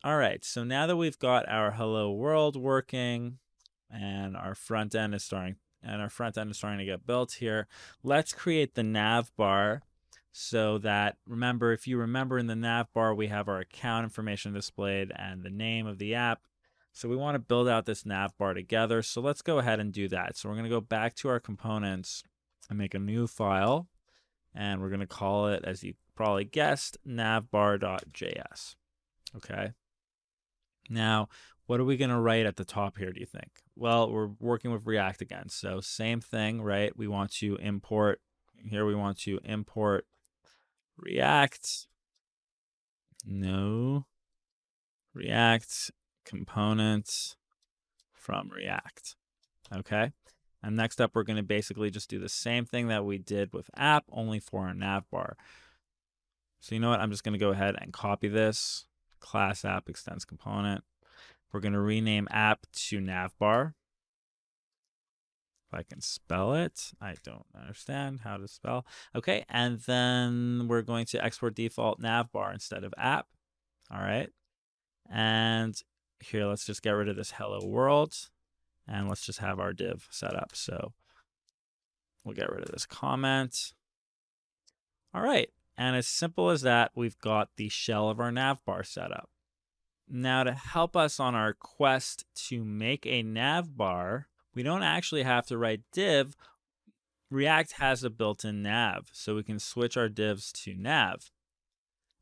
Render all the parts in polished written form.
All right, so now that we've got our hello world working and our front end is starting to get built here, let's create the nav bar so that, remember, if you remember in the nav bar, we have our account information displayed and the name of the app. So we want to build out this nav bar together. So let's go ahead and do that. So we're going to go back to our components and make a new file. And we're going to call it, as you probably guessed, navbar.js. Okay. Now, what are we going to write at the top here, do you think? Well, we're working with React again. So same thing, right? We want to import, here we want to import React. No. React components from React. Okay. And next up, we're going to basically just do the same thing that we did with app, only for our navbar. So you know what? I'm just going to go ahead and copy this. Class app extends component. We're going to rename app to navbar. If I can spell it, I don't understand how to spell. Okay, and then we're going to export default navbar instead of app. All right, and here, let's just get rid of this hello world, and let's just have our div set up. So we'll get rid of this comment. All right, and as simple as that, we've got the shell of our navbar set up. Now, to help us on our quest to make a navbar, we don't actually have to write div. React has a built-in nav, so we can switch our divs to nav.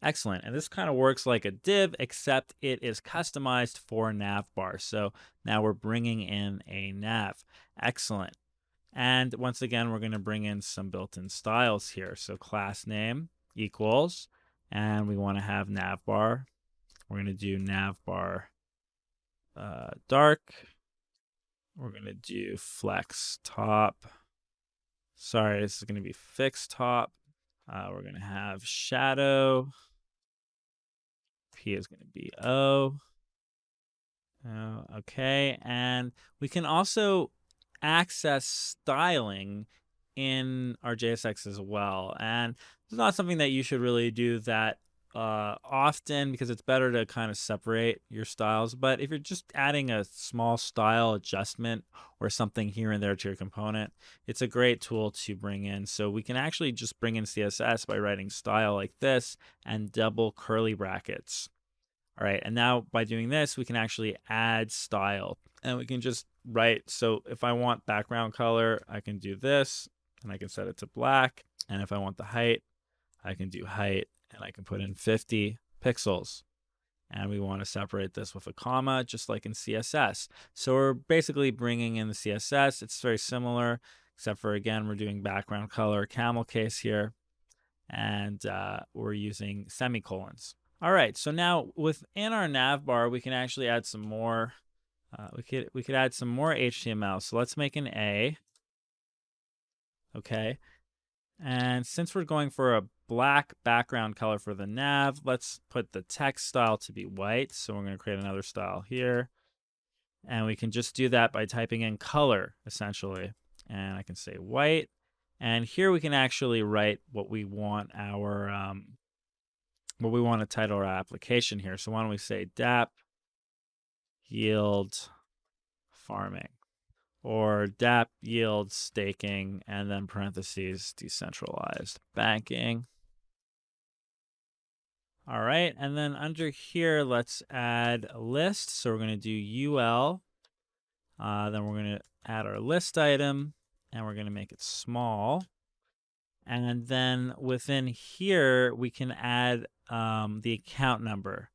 Excellent. And this kind of works like a div, except it is customized for navbar. So now we're bringing in a nav. Excellent. And once again, we're going to bring in some built-in styles here. So class name equals, and we want to have navbar. We're going to do navbar dark. We're going to do flex top. Sorry, this is going to be fixed top. We're going to have shadow. P is going to be O. Okay, and we can also access styling in our JSX as well. And it's not something that you should really do that often, because it's better to kind of separate your styles. But if you're just adding a small style adjustment or something here and there to your component, it's a great tool to bring in. So we can actually just bring in CSS by writing style like this and double curly brackets. All right, and now by doing this, we can actually add style, and we can just write. So if I want background color, I can do this, and I can set it to black. And if I want the height, I can do height, and I can put in 50 pixels. And we want to separate this with a comma, just like in CSS. So we're basically bringing in the CSS. It's very similar, except for, again, we're doing background color camel case here, and we're using semicolons. All right, so now within our navbar, we can actually add some more. We could add some more HTML. So let's make an A. Okay, and since we're going for a black background color for the nav, let's put the text style to be white. So we're going to create another style here, and we can just do that by typing in color essentially. And I can say white, and here we can actually write what we want our to title our application here. So why don't we say DApp yield farming, or DApp yield staking, and then parentheses decentralized banking. All right, and then under here, let's add a list. So we're going to do UL. Then we're going to add our list item, and we're going to make it small. And then within here, we can add the account number.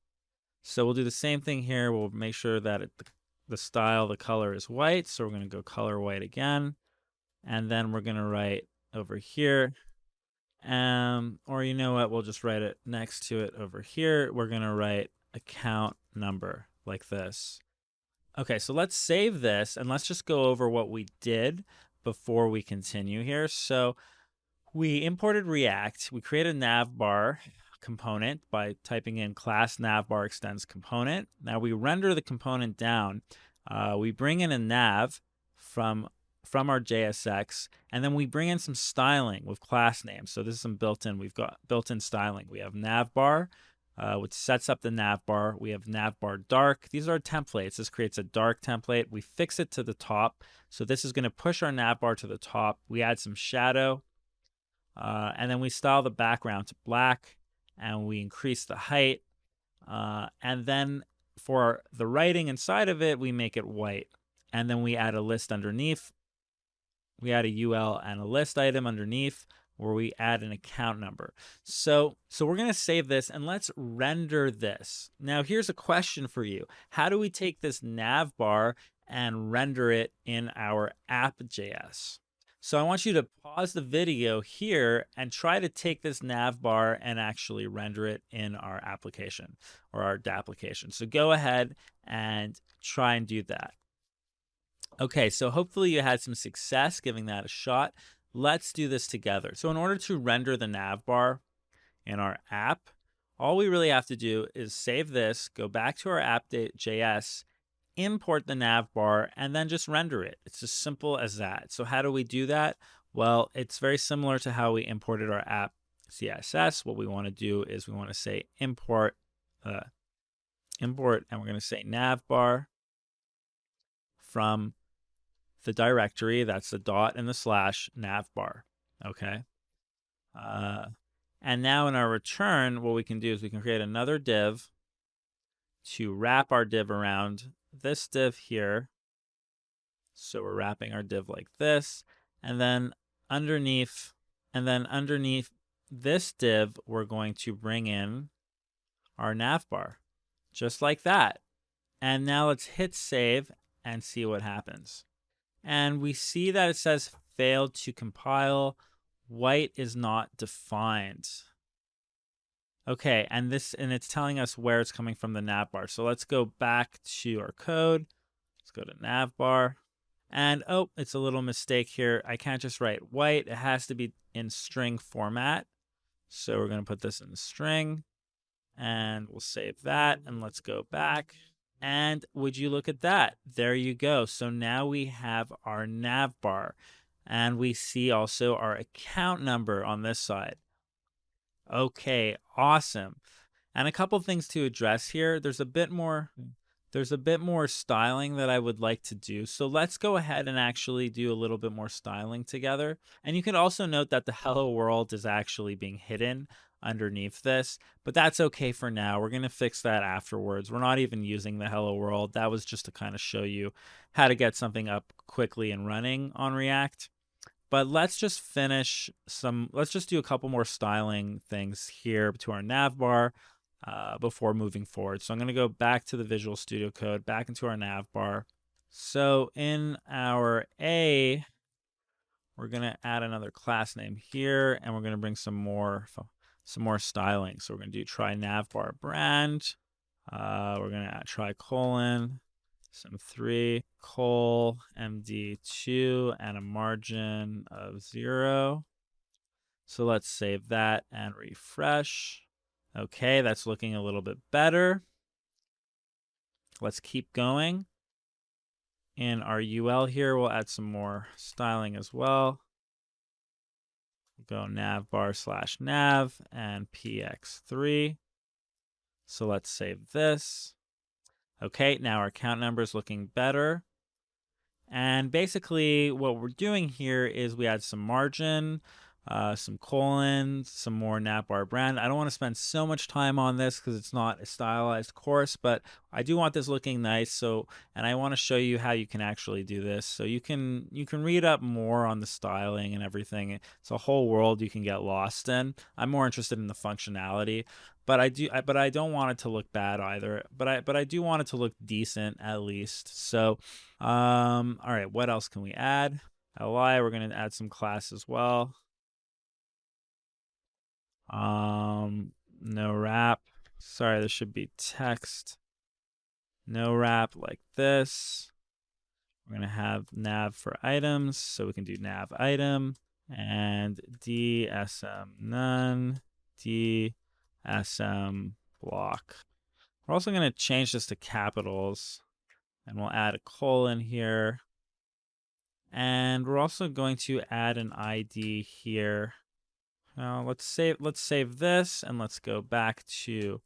So we'll do the same thing here. We'll make sure that the style, the color is white. So we're going to go color white again. And then we're going to write over here. Or you know what? We'll just write it next to it over here. We're going to write account number like this. Okay, so let's save this, and let's just go over what we did before we continue here. So we imported React. We created a navbar component by typing in class navbar extends component. Now we render the component down. We bring in a nav from our JSX, and then we bring in some styling with class names. So this is some built-in. We've got built-in styling. We have navbar, which sets up the navbar. We have navbar dark. These are templates. This creates a dark template. We fix it to the top. So this is going to push our navbar to the top. We add some shadow, and then we style the background to black, and we increase the height. And then for the writing inside of it, we make it white. And then we add a list underneath. We add a UL and a list item underneath, where we add an account number. So we're going to save this, and let's render this. Now, here's a question for you. How do we take this navbar and render it in our app.js? So I want you to pause the video here and try to take this navbar and actually render it in our application or our DApp application. So go ahead and try and do that. Okay, so hopefully you had some success giving that a shot. Let's do this together. So in order to render the navbar in our app, all we really have to do is save this, go back to our app.js, import the navbar, and then just render it. It's as simple as that. So how do we do that? Well, it's very similar to how we imported our app CSS. What we want to do is we want to say import, and we're going to say navbar from the directory, that's the dot and the slash navbar. Okay. And now in our return, what we can do is we can create another div to wrap our div around this div here. So we're wrapping our div like this, and then underneath this div, we're going to bring in our navbar, just like that. And now let's hit save and see what happens. And we see that it says failed to compile. White is not defined. Okay, and it's telling us where it's coming from, the navbar. So let's go back to our code. Let's go to navbar. And oh, it's a little mistake here. I can't just write white. It has to be in string format. So we're going to put this in string. And we'll save that. And let's go back. And would you look at that? There you go. So now we have our navbar. And we see also our account number on this side. Okay, awesome. And a couple things to address here. There's a bit more styling that I would like to do. So let's go ahead and actually do a little bit more styling together. And you can also note that the hello world is actually being hidden underneath this, but that's okay for now. We're going to fix that afterwards. We're not even using the hello world. That was just to kind of show you how to get something up quickly and running on React. But let's just let's just do a couple more styling things here to our navbar before moving forward. So I'm going to go back to the Visual Studio Code, back into our navbar. So in our A, we're going to add another class name here, and we're going to bring some more styling. So we're going to do try navbar brand. We're going to try colon, some 3, col, MD2, and a margin of 0. So let's save that and refresh. Okay, that's looking a little bit better. Let's keep going. In our UL here, we'll add some more styling as well. Go navbar/nav and px3. So let's save this. Okay, now our account number is looking better. And basically what we're doing here is we add some margin, some colon, some more navbar brand. I don't want to spend so much time on this because it's not a stylized course, but I do want this looking nice. And I want to show you how you can actually do this. So you can read up more on the styling and everything. It's a whole world you can get lost in. I'm more interested in the functionality, but I don't want it to look bad either. But I do want it to look decent at least. So, all right, what else can we add? LI, we're going to add some class as well. No wrap. Sorry, this should be text. No wrap like this. We're going to have nav for items, so we can do nav item and dsm none, dsm block. We're also going to change this to capitals, and we'll add a colon here. And we're also going to add an ID here. Now let's save this, and let's go back to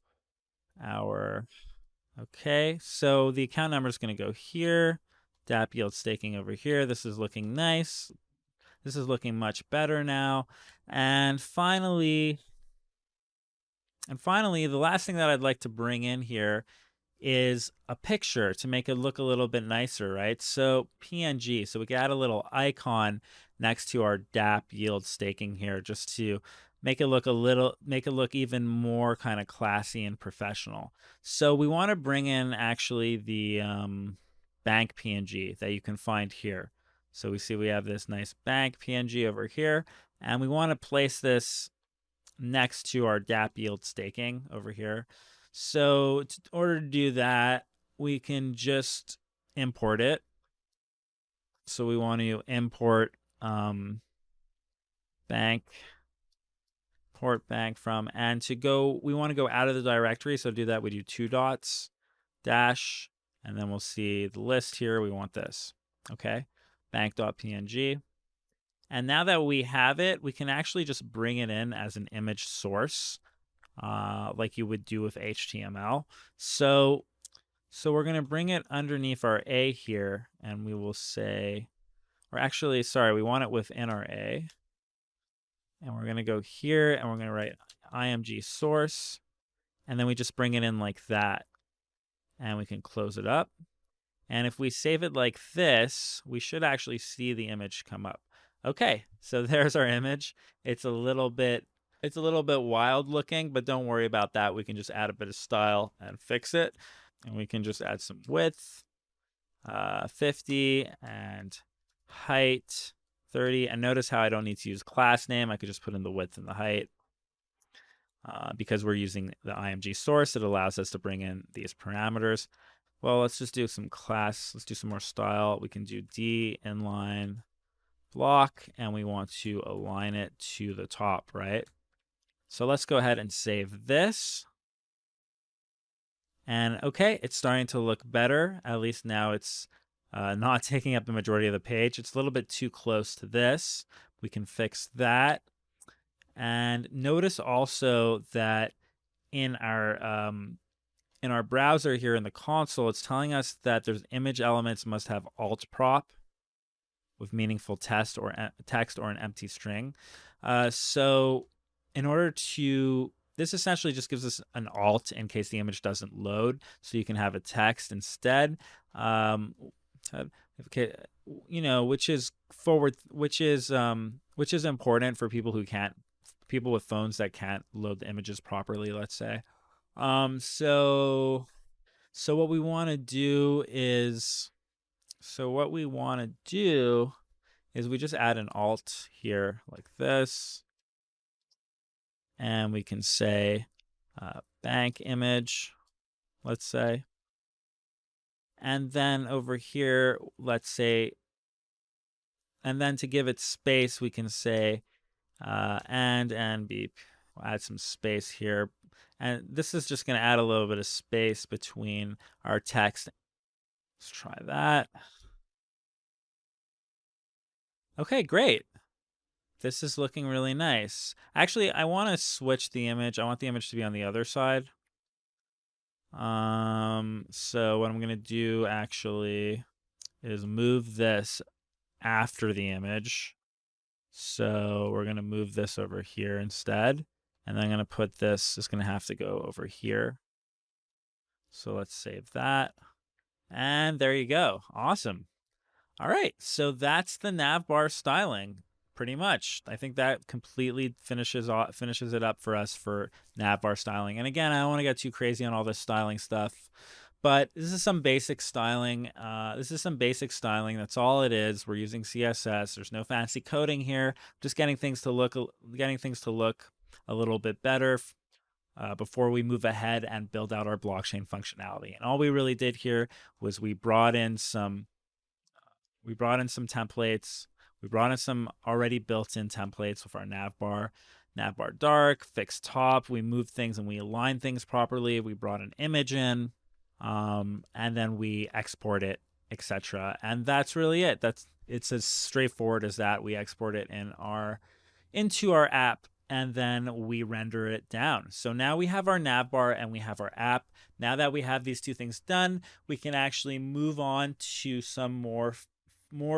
our, okay, so the account number is going to go here. DApp yield staking over here. This is looking nice. This is looking much better now. And finally, the last thing that I'd like to bring in here is a picture to make it look a little bit nicer, right? So PNG, so we can add a little icon next to our DApp yield staking here just to make it look even more kind of classy and professional. So we want to bring in actually the bank PNG that you can find here. So we see we have this nice bank PNG over here, and we want to place this next to our DApp yield staking over here. So in order to do that, we can just import it. So we want to import bank, port bank from, and to go, we want to go out of the directory. So to do that, we do 2 dots, dash, and then we'll see the list here. We want this, okay? Bank.png. And now that we have it, we can actually just bring it in as an image source, like you would do with HTML. So we're going to bring it underneath our A here, and we will say, or actually, sorry, we want it within our A. And we're going to go here, and we're going to write img source, and then we just bring it in like that. And we can close it up. And if we save it like this, we should actually see the image come up. Okay, so there's our image. It's a little bit wild looking, but don't worry about that. We can just add a bit of style and fix it. And we can just add some width, 50, and height, 30. And notice how I don't need to use class name. I could just put in the width and the height. Because we're using the img source, it allows us to bring in these parameters. Well, let's just do some class. Let's do some more style. We can do D inline block, and we want to align it to the top, right? So let's go ahead and save this. And okay, it's starting to look better. At least now it's not taking up the majority of the page. It's a little bit too close to this. We can fix that. And notice also that in our browser here in the console, it's telling us that there's image elements must have alt prop with meaningful text or an empty string. So in order to, this essentially just gives us an alt in case the image doesn't load, so you can have a text instead. Okay, you know, which is important for people with phones that can't load the images properly, let's say. So what we want to do is, we just add an alt here like this, and we can say bank image, let's say, and then over here, let's say, and then to give it space, we can say and beep. We'll add some space here. And this is just going to add a little bit of space between our text. Let's try that. Okay, great. This is looking really nice. Actually, I want to switch the image. I want the image to be on the other side. So what I'm going to do actually is move this after the image. So we're going to move this over here instead. And then I'm going to put this, it's going to have to go over here. So let's save that. And there you go. Awesome. All right. So that's the Navbar styling, pretty much. I think that completely finishes it up for us for Navbar styling. And again, I don't want to get too crazy on all this styling stuff, but this is some basic styling. That's all it is. We're using CSS. There's no fancy coding here. Just getting things to look a little bit better before we move ahead and build out our blockchain functionality. And all we really did here was we brought in some templates. We brought in some already built-in templates with our Navbar dark, fixed top. We moved things and we aligned things properly. We brought an image in, and then we export it, etc. And that's really it. It's as straightforward as that. We export it into our app, and then we render it down. So now we have our navbar and we have our app. Now that we have these two things done, we can actually move on to some more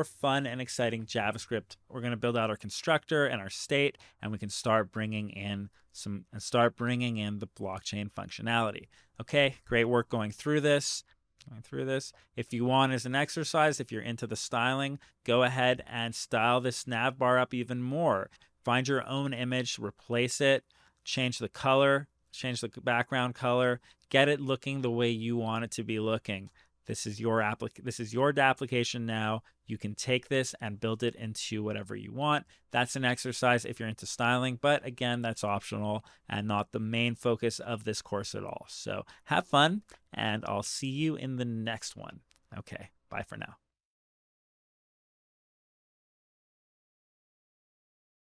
fun and exciting JavaScript. We're going to build out our constructor and our state, and we can start bringing in the blockchain functionality. Okay, great work going through this. If you want, as an exercise, if you're into the styling, go ahead and style this navbar up even more. Find your own image, replace it, change the color, change the background color, get it looking the way you want it to be looking. This is your application now. You can take this and build it into whatever you want. That's an exercise if you're into styling, but again, that's optional and not the main focus of this course at all. So have fun, and I'll see you in the next one. Okay, bye for now.